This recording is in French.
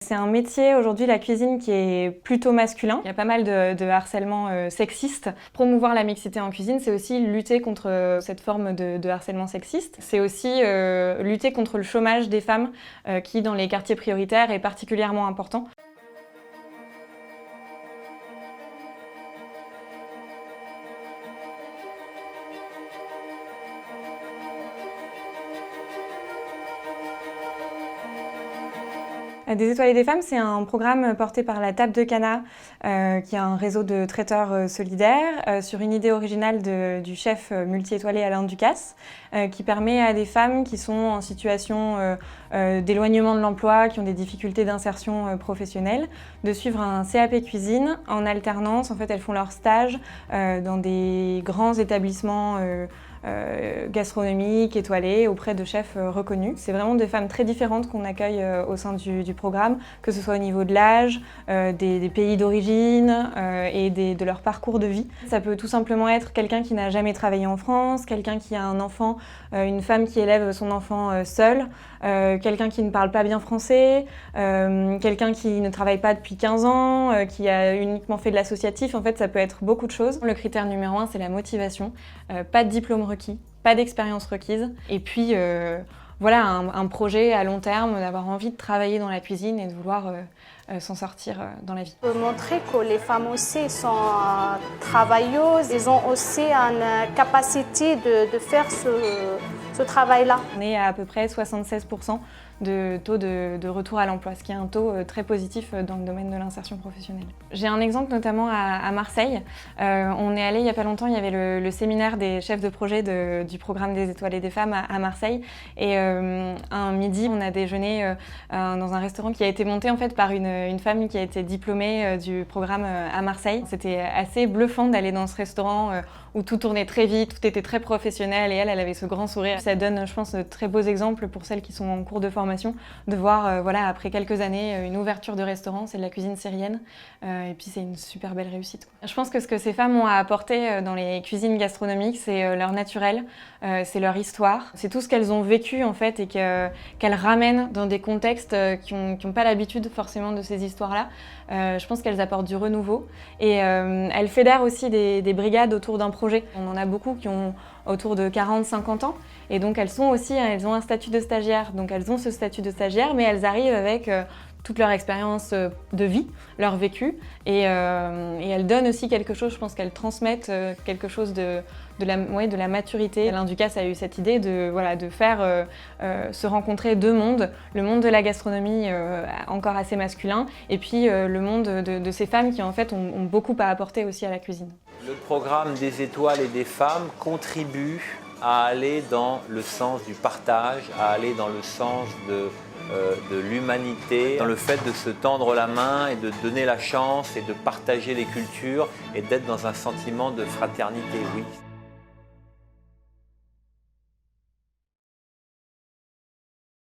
C'est un métier aujourd'hui, la cuisine, qui est plutôt masculin. Il y a pas mal de harcèlement sexiste. Promouvoir la mixité en cuisine, c'est aussi lutter contre cette forme de harcèlement sexiste. C'est aussi lutter contre le chômage des femmes qui, dans les quartiers prioritaires, est particulièrement important. Des Étoilés des femmes, c'est un programme porté par la Table de Cana, qui est un réseau de traiteurs solidaires, sur une idée originale du chef multi-étoilé Alain Ducasse, qui permet à des femmes qui sont en situation d'éloignement de l'emploi, qui ont des difficultés d'insertion professionnelle, de suivre un CAP cuisine en alternance. En fait, elles font leur stage dans des grands établissements gastronomiques, étoilés, auprès de chefs reconnus. C'est vraiment des femmes très différentes qu'on accueille au sein du programme, que ce soit au niveau de l'âge, des pays d'origine et de leur parcours de vie. Ça peut tout simplement être quelqu'un qui n'a jamais travaillé en France, quelqu'un qui a un enfant, une femme qui élève son enfant seule, quelqu'un qui ne parle pas bien français, quelqu'un qui ne travaille pas depuis 15 ans, qui a uniquement fait de l'associatif. En fait, ça peut être beaucoup de choses. Le critère numéro 1, c'est la motivation. Pas de diplôme requis, pas d'expérience requise. Et puis, voilà, un projet à long terme, d'avoir envie de travailler dans la cuisine et de vouloir s'en sortir dans la vie. Montrer que les femmes aussi sont travailleuses, elles ont aussi une capacité de faire ce travail-là. On est à peu près 76% de taux de retour à l'emploi, ce qui est un taux très positif dans le domaine de l'insertion professionnelle. J'ai un exemple notamment à Marseille. On est allé il n'y a pas longtemps, il y avait le séminaire des chefs de projet du programme des Étoilés des femmes à Marseille. Et un midi, on a déjeuné dans un restaurant qui a été monté en fait par une femme qui a été diplômée du programme à Marseille. C'était assez bluffant d'aller dans ce restaurant où tout tournait très vite, tout était très professionnel et elle avait ce grand sourire. Ça donne, je pense, de très beaux exemples pour celles qui sont en cours de formation, de voir, voilà, après quelques années, une ouverture de restaurant, c'est de la cuisine syrienne, et puis c'est une super belle réussite, quoi. Je pense que ce que ces femmes ont à apporter dans les cuisines gastronomiques, c'est leur naturel, c'est leur histoire, c'est tout ce qu'elles ont vécu en fait et qu'elles ramènent dans des contextes qui n'ont pas l'habitude forcément de ces histoires-là. Je pense qu'elles apportent du renouveau et elles fédèrent aussi des brigades autour d'un projet. On en a beaucoup qui ont autour de 40-50 ans et donc elles ont un statut de stagiaire, donc elles ont ce statut de stagiaire mais elles arrivent avec toute leur expérience de vie, leur vécu et elles donnent aussi quelque chose, je pense qu'elles transmettent quelque chose de la maturité. Alain Ducasse a eu cette idée de faire se rencontrer deux mondes, le monde de la gastronomie encore assez masculin et puis le monde de ces femmes qui en fait ont beaucoup à apporter aussi à la cuisine. Le programme des étoiles et des femmes contribue à aller dans le sens du partage, à aller dans le sens de l'humanité, dans le fait de se tendre la main et de donner la chance et de partager les cultures et d'être dans un sentiment de fraternité, oui.